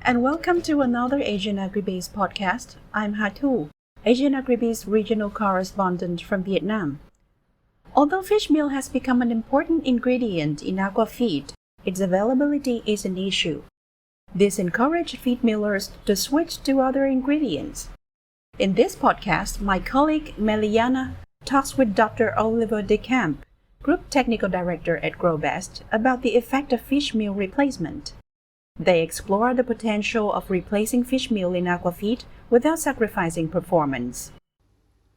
and welcome to another Asian Agribase podcast. I'm Hatu, Asian Agribase regional correspondent from Vietnam. Although fish meal has become an important ingredient in aquafit, its availability is an issue. This encouraged feed millers to switch to other ingredients. In this podcast, my colleague Meliana talks with Dr. Olivier Decamp, Group Technical Director at Grobest, about the effect of fish meal replacement. They explore the potential of replacing fish meal in aquafit without sacrificing performance.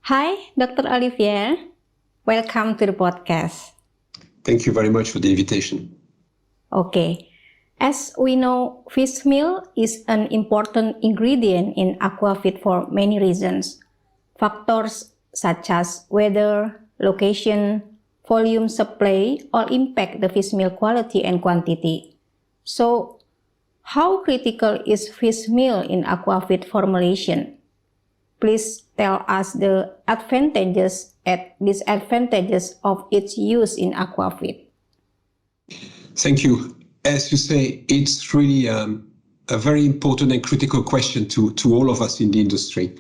Hi, Dr. Olivier. Welcome to the podcast. Thank you very much for the invitation. Okay. As we know, fish meal is an important ingredient in aquafit for many reasons. Factors such as weather, location, volume supply all impact the fish meal quality and quantity. So, how critical is fish meal in aquafit formulation? Please tell us the advantages and disadvantages of its use in aquafit. Thank you. As you say, it's really a very important and critical question to all of us in the industry.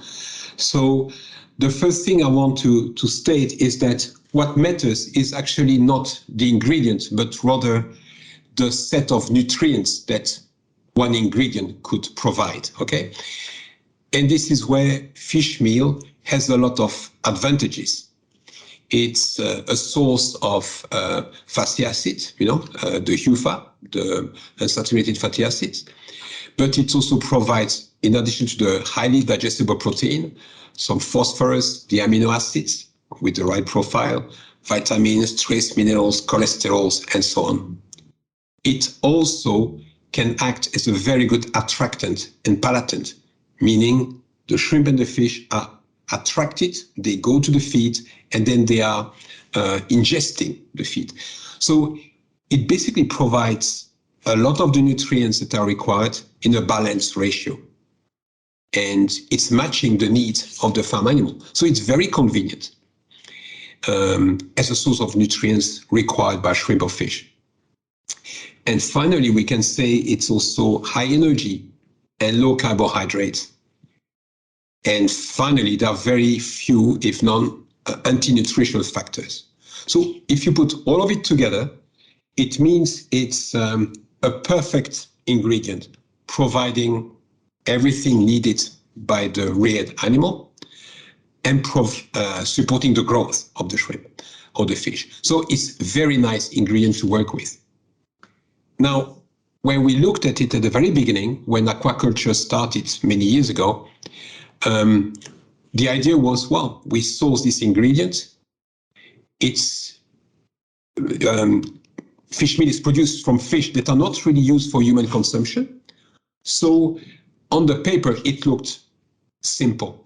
So the first thing I want to state is that what matters is actually not the ingredient, but rather the set of nutrients that one ingredient could provide, okay? And this is where fish meal has a lot of advantages. It's a source of fatty acids, the UFA, the unsaturated fatty acids. But it also provides, in addition to the highly digestible protein, some phosphorus, the amino acids with the right profile, vitamins, trace minerals, cholesterols, and so on. It also can act as a very good attractant and palatant, meaning the shrimp and the fish are attracted, they go to the feed, and then they are ingesting the feed. So it basically provides a lot of the nutrients that are required in a balanced ratio. And it's matching the needs of the farm animal. So it's very convenient as a source of nutrients required by shrimp or fish. And finally, we can say it's also high energy and low carbohydrates. And finally, there are very few, if none, anti-nutritional factors. So if you put all of it together, it means it's a perfect ingredient, providing everything needed by the reared animal and supporting the growth of the shrimp or the fish. So it's a very nice ingredient to work with. Now, when we looked at it at the very beginning, when aquaculture started many years ago, the idea was, well, we source this ingredient. It's fish meal is produced from fish that are not really used for human consumption. So on the paper, it looked simple.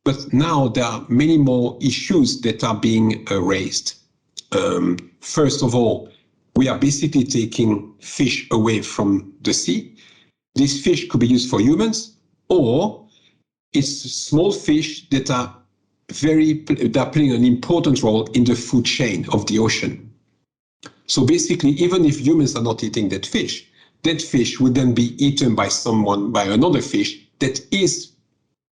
But now there are many more issues that are being raised. First of all, we are basically taking fish away from the sea. This fish could be used for humans, or it's small fish that are playing an important role in the food chain of the ocean. So basically, even if humans are not eating that fish would then be eaten by another fish that is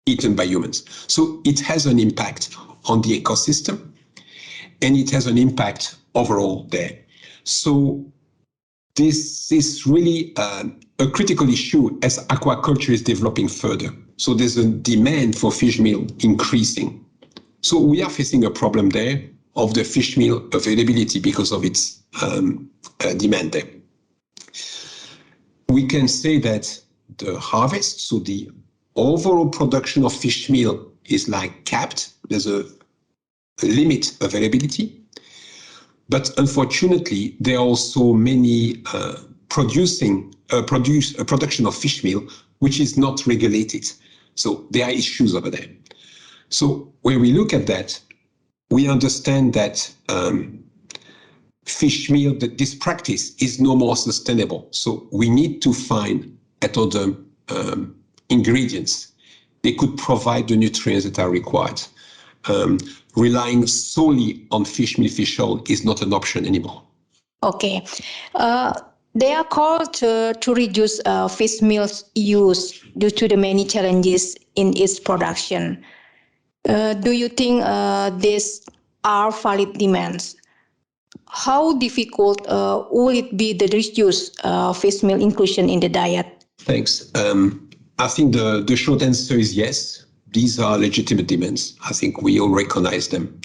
eaten by humans. So it has an impact on the ecosystem, and it has an impact overall there. So this is really a critical issue as aquaculture is developing further. So there's a demand for fish meal increasing. So we are facing a problem there of the fish meal availability because of its demand there. We can say that the harvest, so the overall production of fish meal is like capped. There's a limit availability. But unfortunately, there are also many production of fish meal which is not regulated. So there are issues over there. So when we look at that, we understand that fish meal, that this practice is no more sustainable. So we need to find other ingredients. They could provide the nutrients that are required. Relying solely on fish meal, fish oil is not an option anymore. Okay. They are called to reduce fish meal's use due to the many challenges in its production. Do you think these are valid demands? How difficult will it be to reduce fish meal inclusion in the diet? Thanks. I think the short answer is yes. These are legitimate demands. I think we all recognize them.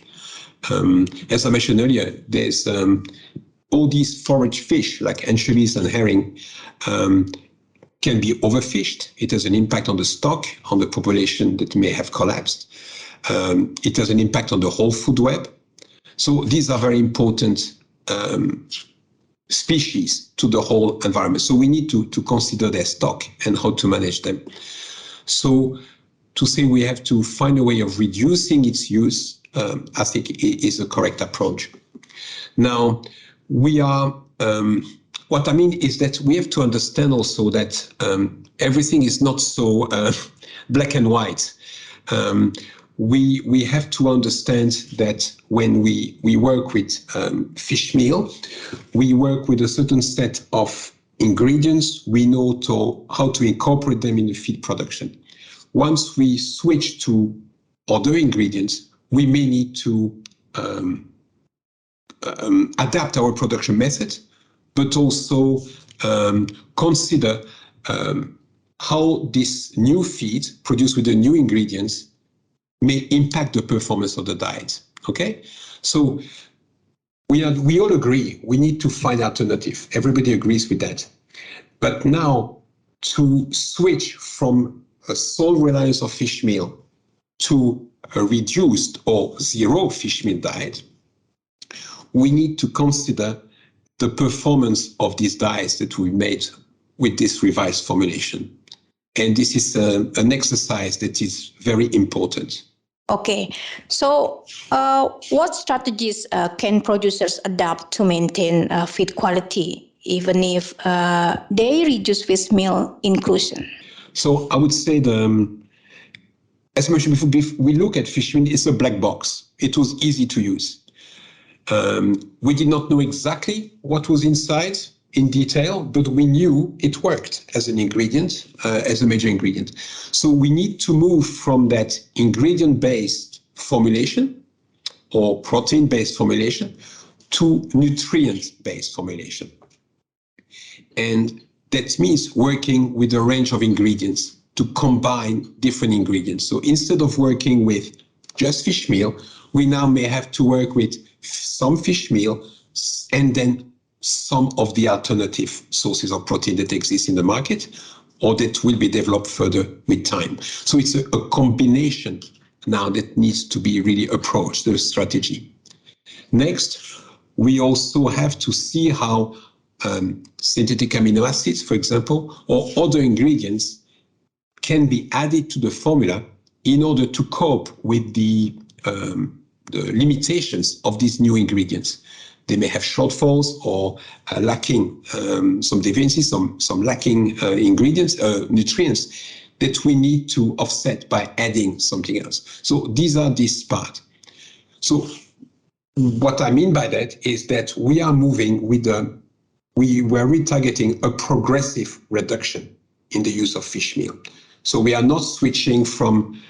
As I mentioned earlier, there's all these forage fish like anchovies and herring can be overfished. It has an impact on the stock, on the population that may have collapsed. It has an impact on the whole food web. So these are very important species to the whole environment. So we need to consider their stock and how to manage them. So to say we have to find a way of reducing its use, I think is a correct approach. Now, we are, what I mean is that we have to understand also that everything is not so black and white. We have to understand that when we work with fish meal, we work with a certain set of ingredients. We know how to incorporate them in the feed production. Once we switch to other ingredients, we may need to adapt our production method, but also consider how this new feed produced with the new ingredients may impact the performance of the diet. Okay, so we all agree we need to find alternative. Everybody agrees with that. But now to switch from a sole reliance of fish meal to a reduced or zero fish meal diet, we need to consider the performance of these diets that we made with this revised formulation. And this is an exercise that is very important. Okay, so what strategies can producers adopt to maintain feed quality, even if they reduce fish meal inclusion? So I would say as mentioned before, we look at fish meal, it's a black box. It was easy to use. We did not know exactly what was inside in detail, but we knew it worked as an ingredient, as a major ingredient. So we need to move from that ingredient-based formulation or protein-based formulation to nutrient-based formulation. And that means working with a range of ingredients to combine different ingredients. So instead of working with just fish meal, we now may have to work with some fish meal and then some of the alternative sources of protein that exist in the market or that will be developed further with time. So it's a combination now that needs to be really approached, the strategy. Next, we also have to see how synthetic amino acids, for example, or other ingredients can be added to the formula in order to cope with the limitations of these new ingredients. They may have shortfalls or lacking some deficiencies, some lacking ingredients, nutrients that we need to offset by adding something else. So these are this part. So what I mean by that is that we are moving with we were retargeting a progressive reduction in the use of fish meal. So we are not switching from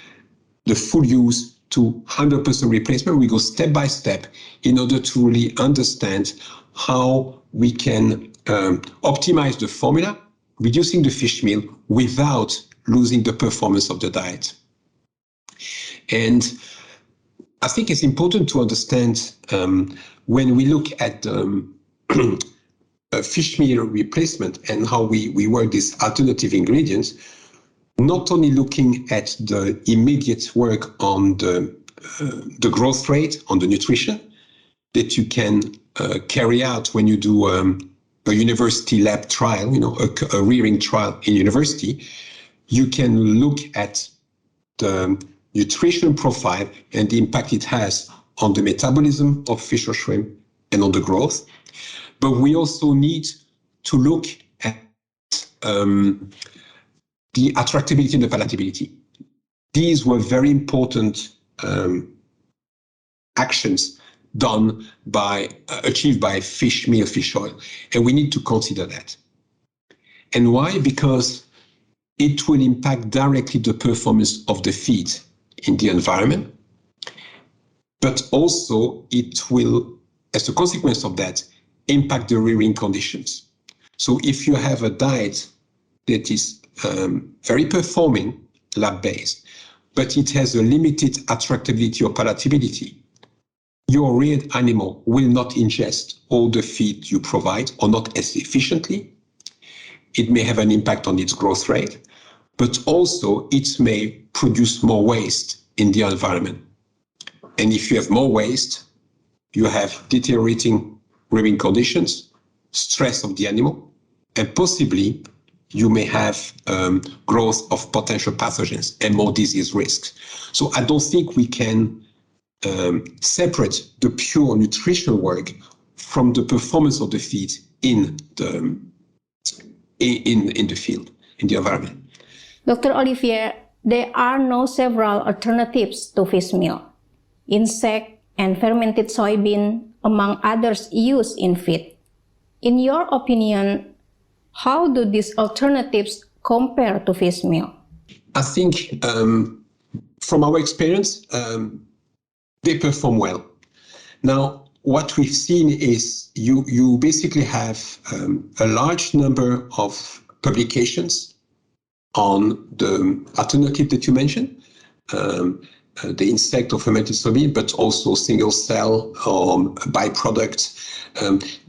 the full use to 100% replacement. We go step by step in order to really understand how we can optimize the formula, reducing the fish meal without losing the performance of the diet. And I think it's important to understand when we look at fish meal replacement and how we work these alternative ingredients, not only looking at the immediate work on the growth rate, on the nutrition that you can carry out when you do a university lab trial, a rearing trial in university. You can look at the nutrition profile and the impact it has on the metabolism of fish or shrimp and on the growth. But we also need to look at the attractiveness and the palatability. These were very important actions achieved by fishmeal, fish oil. And we need to consider that. And why? Because it will impact directly the performance of the feed in the environment, but also it will, as a consequence of that, impact the rearing conditions. So if you have a diet that is very performing, lab-based, but it has a limited attractiveness or palatability, your reared animal will not ingest all the feed you provide, or not as efficiently. It may have an impact on its growth rate, but also it may produce more waste in the environment. And if you have more waste, you have deteriorating rearing conditions, stress of the animal, and possibly you may have growth of potential pathogens and more disease risks. So I don't think we can separate the pure nutritional work from the performance of the feed in the field, in the environment. Dr. Olivier, there are no several alternatives to fish meal. Insect and fermented soybean, among others, used in feed. In your opinion, how do these alternatives compare to fish meal? I think from our experience, they perform well. Now, what we've seen is you basically have a large number of publications on the alternative that you mentioned, the insect or fermented soybean, but also single cell or byproduct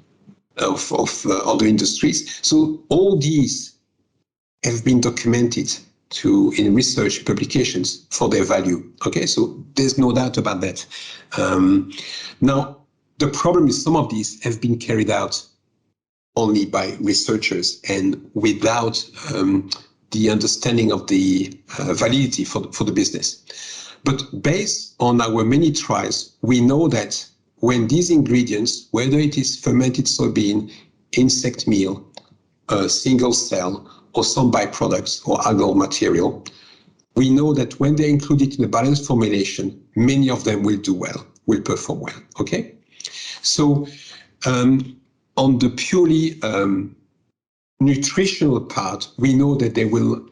of other industries. So all these have been documented in research publications for their value. Okay, so there's no doubt about that. Now, the problem is some of these have been carried out only by researchers and without the understanding of the validity for the business. But based on our many trials, we know that when these ingredients, whether it is fermented soybean, insect meal, single cell, or some byproducts or algal material, we know that when they're included in a balanced formulation, many of them will do well, will perform well, okay? So on the purely nutritional part, we know that they will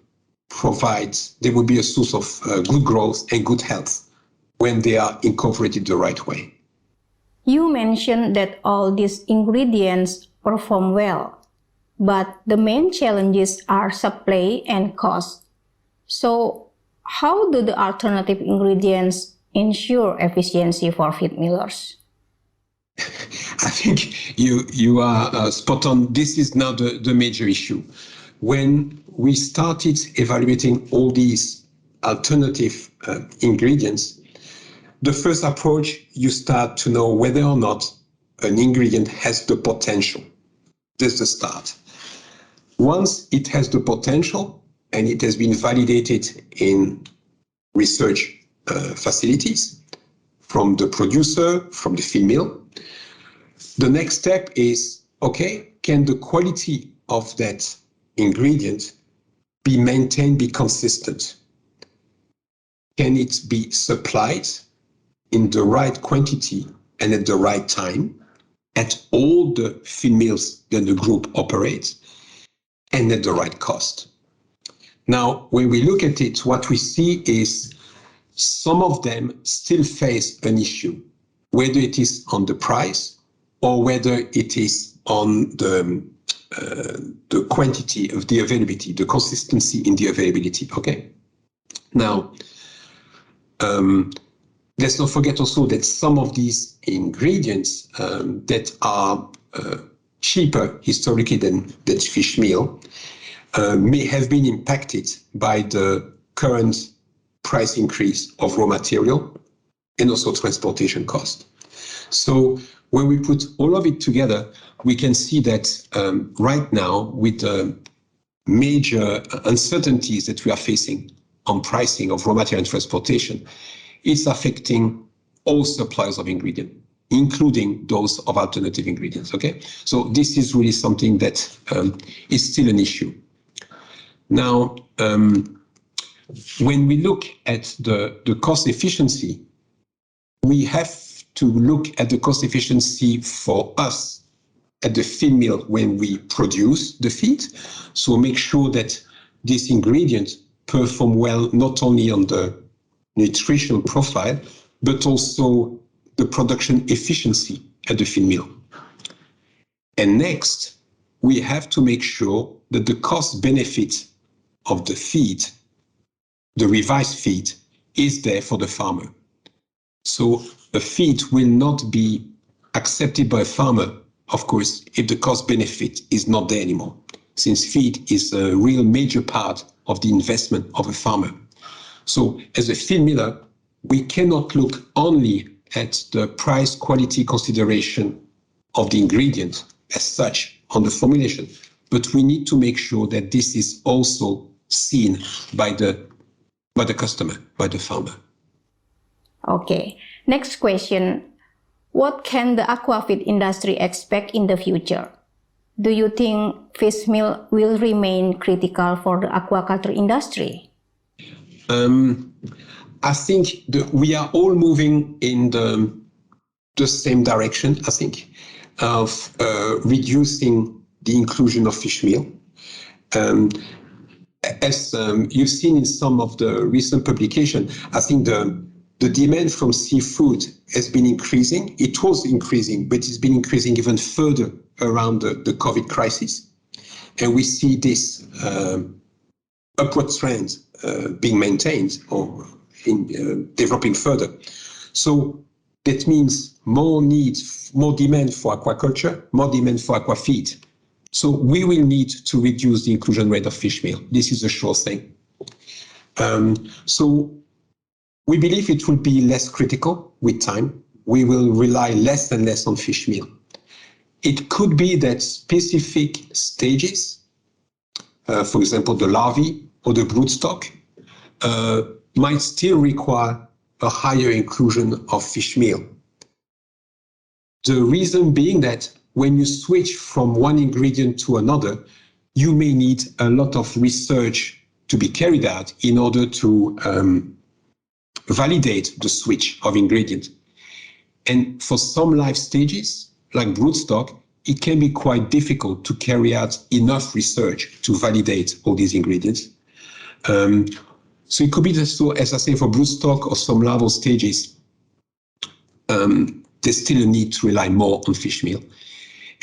be a source of good growth and good health when they are incorporated the right way. You mentioned that all these ingredients perform well, but the main challenges are supply and cost. So how do the alternative ingredients ensure efficiency for feed millers? I think you are spot on. This is now the major issue. When we started evaluating all these alternative ingredients, the first approach, you start to know whether or not an ingredient has the potential. That's the start. Once it has the potential and it has been validated in research facilities from the producer, from the feed mill, the next step is, okay, can the quality of that ingredient be maintained, be consistent? Can it be supplied in the right quantity and at the right time at all the feed mills that the group operates and at the right cost? Now, when we look at it, what we see is some of them still face an issue, whether it is on the price or whether it is on the quantity of the availability, the consistency in the availability, okay? Now, let's not forget also that some of these ingredients that are cheaper historically than fish meal may have been impacted by the current price increase of raw material and also transportation cost. So when we put all of it together, we can see that right now, with the major uncertainties that we are facing on pricing of raw material and transportation, it's affecting all suppliers of ingredients, including those of alternative ingredients, okay? So this is really something that is still an issue. Now, when we look at the cost efficiency, we have to look at the cost efficiency for us at the feed mill when we produce the feed. So make sure that these ingredients perform well, not only on the nutritional profile, but also the production efficiency at the feed mill. And next, we have to make sure that the cost benefit of the feed, the revised feed, is there for the farmer. So a feed will not be accepted by a farmer, of course, if the cost benefit is not there anymore, since feed is a real major part of the investment of a farmer. So as a feed miller, we cannot look only at the price quality consideration of the ingredient as such on the formulation, but we need to make sure that this is also seen by the customer, by the farmer. Okay, next question. What can the aquafit industry expect in the future? Do you think fish meal will remain critical for the aquaculture industry? I think we are all moving in the same direction, I think, of reducing the inclusion of fish meal. As you've seen in some of the recent publications, I think the demand from seafood has been increasing. It was increasing, but it's been increasing even further around the COVID crisis. And we see this upward trend being maintained or developing further. So that means more needs, more demand for aquaculture, more demand for aquafit. So we will need to reduce the inclusion rate of fish meal. This is a sure thing. So we believe it will be less critical with time. We will rely less and less on fish meal. It could be that specific stages, for example, the larvae or the broodstock, might still require a higher inclusion of fish meal. The reason being that when you switch from one ingredient to another, you may need a lot of research to be carried out in order to validate the switch of ingredient. And for some life stages, like broodstock, it can be quite difficult to carry out enough research to validate all these ingredients. So it could be that, so as I say, for broodstock or some larval stages, there's still a need to rely more on fish meal.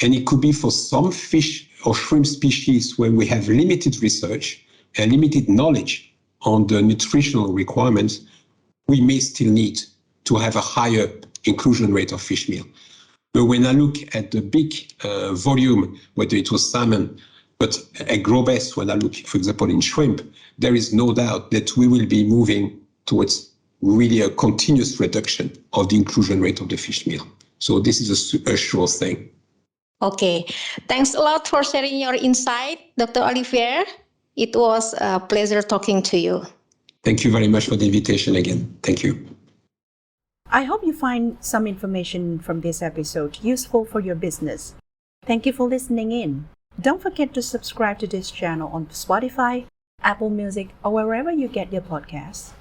And it could be for some fish or shrimp species where we have limited research and limited knowledge on the nutritional requirements, we may still need to have a higher inclusion rate of fish meal. But when I look at the big volume, whether it was salmon, but at Grobest, when I look, for example, in shrimp, there is no doubt that we will be moving towards really a continuous reduction of the inclusion rate of the fish meal. So this is a sure thing. Okay, thanks a lot for sharing your insight, Dr. Olivier. It was a pleasure talking to you. Thank you very much for the invitation again. Thank you. I hope you find some information from this episode useful for your business. Thank you for listening in. Don't forget to subscribe to this channel on Spotify, Apple Music, or wherever you get your podcasts.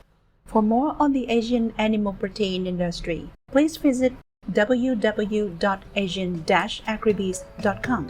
For more on the Asian animal protein industry, please visit www.asian-agribees.com.